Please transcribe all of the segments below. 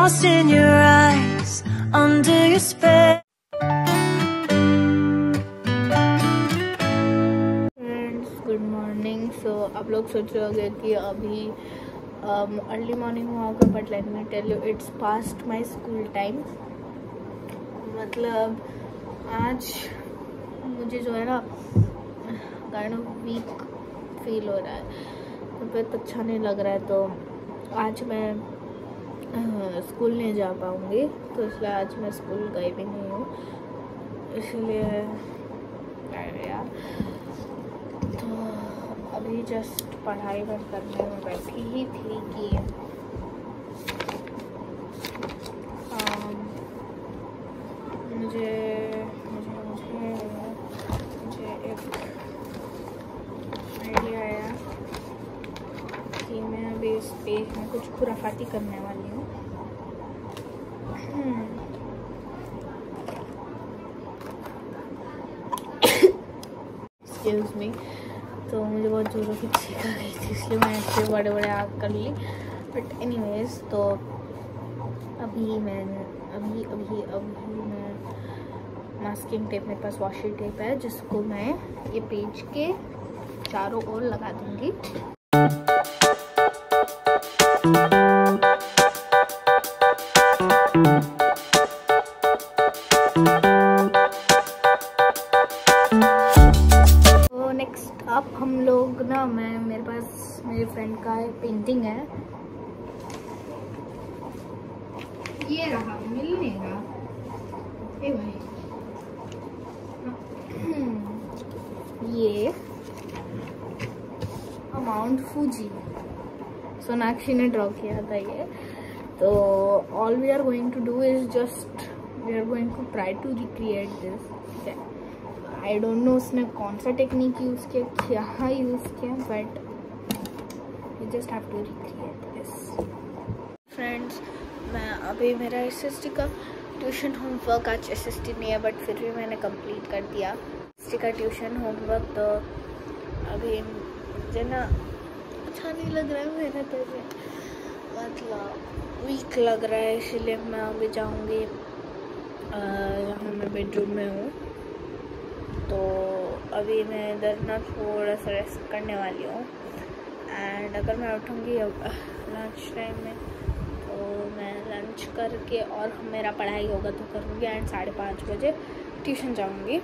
lost in your eyes, under your spell. Friends good morning. So आप लोग सोच रहे होंगे कि अभी अर्ली मॉर्निंग हुआ होगा, but let me tell you it's past my school time. मतलब आज मुझे जो है ना काइंड ऑफ वीक फील हो रहा है, तबीयत अच्छा नहीं लग रहा है, तो आज मैं स्कूल नहीं जा पाऊँगी, तो इसलिए आज मैं स्कूल गई भी नहीं हूँ। इसलिए यार तो अभी जस्ट पढ़ाई बंद करने में बैठी ही थी कि मुझे एक आइडिया आया कि मैं अभी इस पेज में कुछ खुराफाती करने वाली हूँ। Excuse me. तो मुझे बहुत जोरों की छींक आ गई थी, इसलिए मैं ऐसे बड़े बड़े आग कर ली। बट एनीवेज, तो अभी मैं मास्किंग टेप, मेरे पास वॉशी टेप है, जिसको मैं ये पेज के चारों ओर लगा दूंगी। तो नेक्स्ट अब हम लोग ना, मेरे पास मेरे फ्रेंड का पेंटिंग है, ये रहा, मिलने का ए भाई, ये माउंट फूजी सोनाक्षी ने ड्रॉ किया था ये। तो all we are going to do is just we are going to try to recreate this. I don't know उसने कौन सा टेक्निक यूज़ किया, क्या यूज़ किया, but you just have to recreate this. Friends, मैं अभी मेरा SST का ट्यूशन होमवर्क, आज SST नहीं है बट फिर भी मैंने कंप्लीट कर दिया SST का ट्यूशन होमवर्क। तो अभी मुझे ना अच्छा नहीं लग रहा है, मेरा तबीयत मतलब वीक लग रहा है, इसीलिए मैं अभी जाऊँगी, यहाँ मैं बेडरूम में हूँ। तो अभी मैं इधर ना थोड़ा सा रेस्ट करने वाली हूँ, एंड अगर मैं उठूँगी लंच टाइम में तो मैं लंच करके और मेरा पढ़ाई होगा तो करूँगी, एंड 5:30 बजे ट्यूशन जाऊँगी।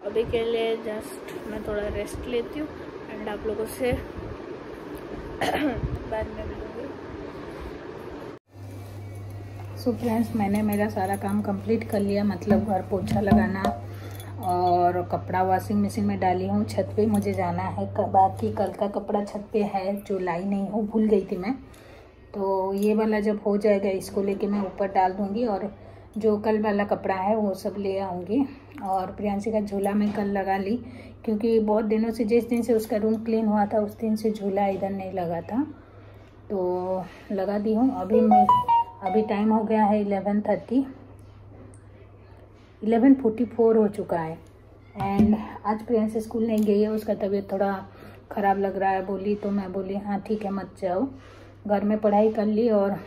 अभी के लिए जस्ट मैं थोड़ा रेस्ट लेती हूँ, एंड आप लोगों से बाद में मिलूँगी। सो फ्रेंड्स, मैंने मेरा सारा काम कंप्लीट कर लिया, मतलब घर पोछा लगाना और कपड़ा वॉशिंग मशीन में डाली हूँ। छत पे मुझे जाना है, बाकी कल का कपड़ा छत पे है जो लाई नहीं हूँ, भूल गई थी मैं। तो ये वाला जब हो जाएगा इसको लेके मैं ऊपर डाल दूँगी, और जो कल वाला कपड़ा है वो सब ले आऊँगी। और प्रियांशी का झूला मैं कल लगा ली, क्योंकि बहुत दिनों से, जिस दिन से उसका रूम क्लीन हुआ था उस दिन से झूला इधर नहीं लगा था, तो लगा दी हूँ। अभी टाइम हो गया है 11:44 हो चुका है, एंड आज प्रियांशी स्कूल नहीं गई है, उसका तबीयत थोड़ा ख़राब लग रहा है बोली, तो मैं बोली हाँ ठीक है मत जाओ। घर में पढ़ाई कर ली, और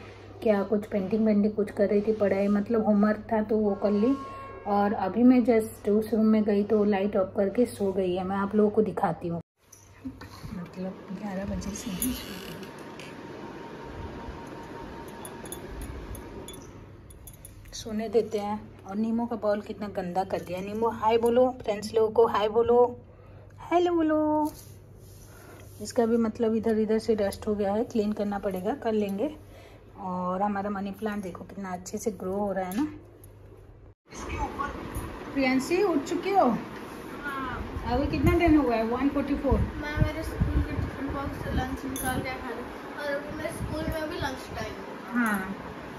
क्या कुछ पेंटिंग कुछ कर रही थी, पढ़ाई मतलब होमवर्क था तो वो कर ली। और अभी मैं जस्ट उस रूम में गई तो लाइट ऑफ करके सो गई है। मैं आप लोगों को दिखाती हूँ, मतलब 11 बजे से ही सोने देते हैं। और नीमो का बॉल कितना गंदा कर दिया। नीमो हाय बोलो फ्रेंड्स लोगों को, हाय बोलो, हेलो बोलो। इसका भी मतलब इधर इधर से डस्ट हो गया है, क्लीन करना पड़ेगा, कर लेंगे। और हमारा मनी प्लांट देखो कितना अच्छे से ग्रो हो रहा है ना। प्रियांशी उठ चुकी हो? हाँ। अभी कितना टाइम हुआ है? 1:44। मैं मेरे स्कूल के टिफिन बॉक्स से लंच निकाल के खा रही, और मेरे स्कूल में भी लंच टाइम। हाँ,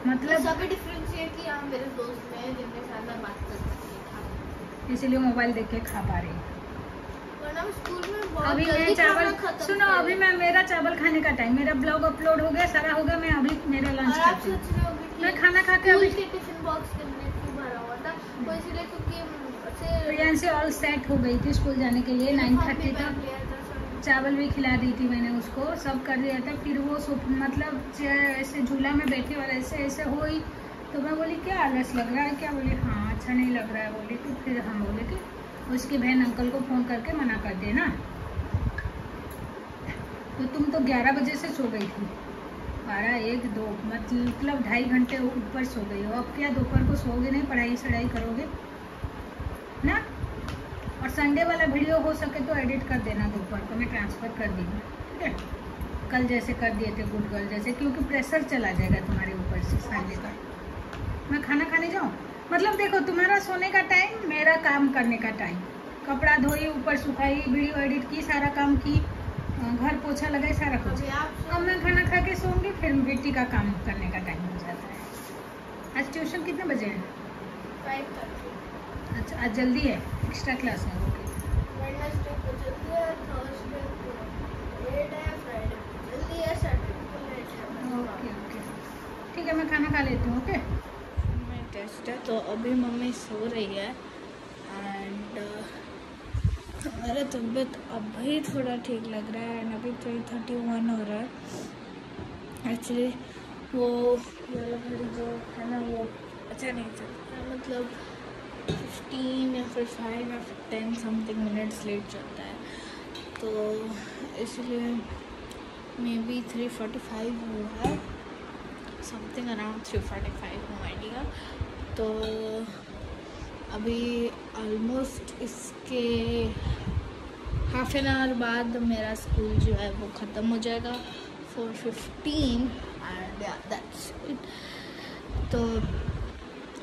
मतलब सभी डिफरेंस ये कि यहाँ मेरे दोस्त हैं जिनके साथ मैं बात कर सकती, इसीलिए मोबाइल देख के खा पा रही हूँ। वरना स्कूल में बहुत अभी मैं चावल सुनो, अभी मैं मेरा चावल खाने का टाइम, मेरा ब्लॉग अपलोड हो गया, सारा हो गया, मैं अभी मेरा लंच करती हूँ। मैं खाना खा के अभी टिफिन बॉक्स भरा हुआ था, वो इसलिए क्योंकि प्रियांशी ऑल सेट हो गई थी स्कूल जाने के लिए। 9:30 तक चावल भी खिला दी थी मैंने उसको, सब कर दिया था। फिर वो मतलब ऐसे झूला में बैठे और ऐसे ऐसे हुई तो मैं बोली क्या आलस लग रहा है क्या? बोली हाँ अच्छा नहीं लग रहा है। बोली तो फिर हम बोले कि उसकी बहन अंकल को फ़ोन करके मना कर देना। तो तुम तो 11 बजे से सो गई थी, 12, 1, 2 मतलब 2.5 घंटे ऊपर सो गई हो। अब क्या दोपहर को सोओगे नहीं, पढ़ाई सढ़ाई करोगे ना? और संडे वाला वीडियो हो सके तो एडिट कर देना दोपहर को, मैं ट्रांसफ़र कर दूँगी, ठीक है? कल जैसे कर दिए थे गुड गर्ल जैसे, क्योंकि प्रेशर चला जाएगा तुम्हारे ऊपर से संडे का। मैं खाना खाने जाऊँ? मतलब देखो तुम्हारा सोने का टाइम, मेरा काम करने का टाइम। कपड़ा धोई, ऊपर सुखाई, वीडियो एडिट की, सारा काम की, घर पोछा लगाई, सारा कुछ। अब मैं खाना खा के सोऊंगी, फिर बेटी का काम करने का टाइम हो जाता है। आज ट्यूशन कितने बजे है? 5:30। अच्छा आज जल्दी है, एक्स्ट्रा क्लास है। वेडनेसडे को जल्दी है, थर्सडे को लेट है, फ्राइडे को जल्दी है, सैटरडे को लेट है। ओके ओके ठीक है, मैं खाना खा लेती हूँ। ओके मैं टेस्ट है तो अभी मम्मी सो रही है एंड मेरा तबीयत अभी थोड़ा ठीक लग रहा है एंड अभी 3:31 हो रहा है। एक्चुअली वो वाला घड़ी जो है ना वो अच्छा नहीं चल रहा, मतलब 15 या फिर 5 या फिर 10 समथिंग मिनट्स लेट चलता है, तो इसलिए मे बी 3:45 हुआ है, समथिंग अराउंड 3:45 हो आइडिया। तो अभी ऑलमोस्ट इसके हाफ एन आवर बाद मेरा स्कूल जो है वो ख़त्म हो जाएगा, 4:15 एंड दैट्स इट। तो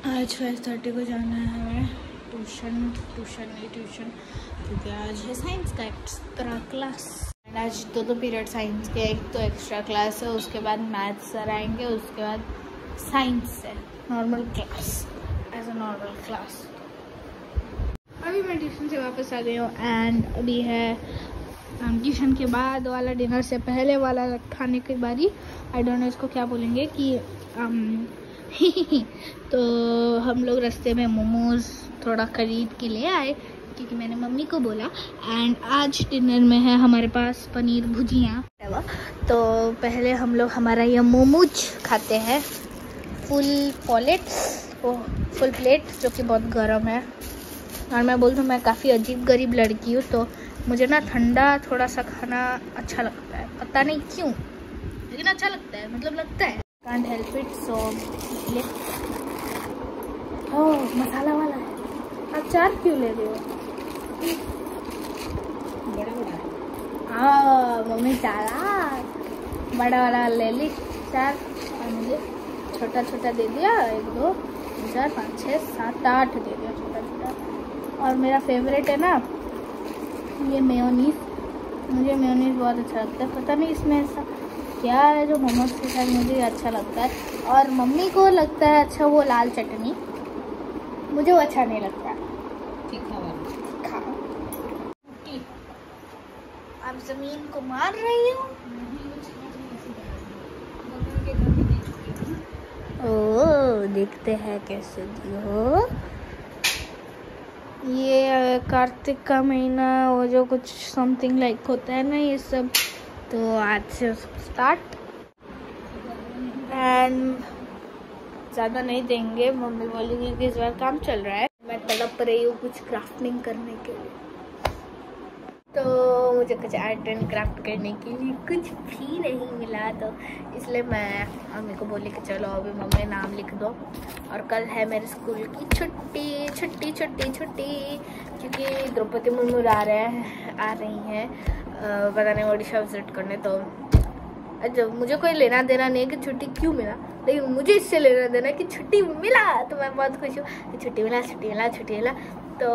आज 5:30 को जाना है हमें ट्यूशन क्योंकि आज है साइंस का एक्स्ट्रा क्लास। आज दो पीरियड साइंस के, एक तो एक्स्ट्रा क्लास है, उसके बाद मैथ्स सर आएंगे, उसके बाद साइंस है normal class, as a normal class. अभी मैं ट्यूशन से वापस आ गई हूँ एंड अभी है ट्यूशन के बाद वाला डिनर से पहले वाला खाने की बारी। आई डोंट नो इसको क्या बोलेंगे कि तो हम लोग रास्ते में मोमोज थोड़ा खरीद के ले आए क्योंकि मैंने मम्मी को बोला। एंड आज डिनर में है हमारे पास पनीर भुजिया। तो पहले हम लोग हमारा ये मोमोज खाते हैं, फुल प्लेट जो कि बहुत गर्म है। और मैं बोल दूँ मैं काफ़ी अजीब गरीब लड़की हूँ, तो मुझे ना ठंडा थोड़ा सा खाना अच्छा लगता है, पता नहीं क्यों लेकिन अच्छा लगता है, मतलब लगता है, कांट हेल्प इट। सो इसलिए ओह मसाला वाला है। आप 4 क्यों ले रहे हो? हाँ मम्मी बड़ा वाला ले ली 4 और मुझे छोटा छोटा दे दिया, 1, 2, 3, 4, 5, 6, 7, 8 दे दिया छोटा छोटा। और मेरा फेवरेट है ना ये मेयोनीज, मुझे मेयोनीज बहुत अच्छा लगता है, पता नहीं इसमें ऐसा क्या है जो मोमोज के साथ मुझे अच्छा लगता है। और मम्मी को लगता है अच्छा वो लाल चटनी, मुझे वो अच्छा नहीं लगता। खा आप जमीन को मार रही हो। ओ देखते हैं कैसे दी हो। ये कार्तिक का महीना वो जो कुछ समथिंग लाइक होता है ना ये सब, तो आज से स्टार्ट। एंड ज़्यादा नहीं देंगे, मम्मी बोलेगी कि इस बार काम चल रहा है। मैं तड़प रही हूँ कुछ क्राफ्टिंग करने के लिए, तो मुझे कुछ आर्ट एंड क्राफ्ट करने के लिए कुछ भी नहीं मिला, तो इसलिए मैं मम्मी को बोली कि चलो अभी मम्मी नाम लिख दो। और कल है मेरे स्कूल की छुट्टी क्योंकि द्रौपदी मुर्मू आ रही हैं पता नहीं ओडिशा विजिट करने। तो जब मुझे कोई लेना देना नहीं है कि छुट्टी क्यों मिला, लेकिन मुझे इससे लेना देना कि छुट्टी मिला, तो मैं बहुत खुश हूँ कि छुट्टी मिला। तो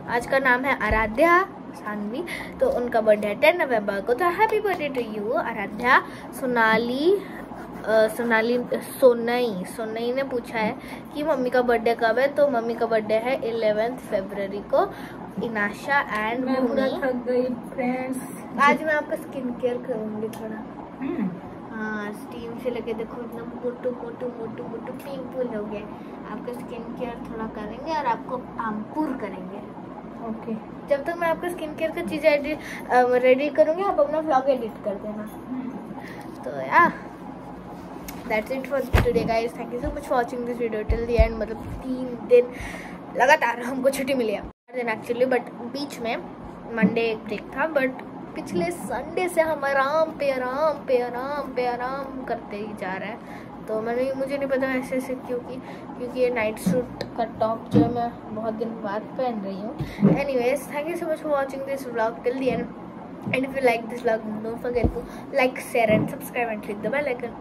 आज का नाम है आराध्या सानवी, तो उनका बर्थडे है 10 नवंबर को, तो happy birthday to you Aaradhya. Sonai ने पूछा है कि मम्मी का बर्थडे कब है, तो मम्मी का बर्थडे है 11 फरवरी को। इनाशा एंड मैं पूरा थक गई फ्रेंड्स। आज मैं आपका स्किन केयर करूँगी थोड़ा। हाँ स्टीम से लगे देखो इतना मोटू पिंपल हो गया। आपका स्किन केयर थोड़ा करेंगे और आपको पाम्पुर करेंगे। ओके जब तक मैं आपको स्किन केयर की चीज़ें रेडी करूँगी आप अपना व्लॉग एडिट कर देना। तो या that's it for today guys, thank you so much for watching this video till the end. मतलब 3 दिन लगातार हमको छुट्टी मिली है, 4 दिन एक्चुअली, बट बीच में मंडे एक ब्रेक था, बट पिछले संडे से हम आराम करते ही जा रहे हैं। तो मुझे नहीं पता ऐसे क्योंकि ये नाइट सूट का टॉप जो है मैं बहुत दिन बाद पहन रही हूँ। Anyways thank you so much for watching this vlog till the end, and if you like this vlog don't forget to like, share and subscribe and click the bell icon.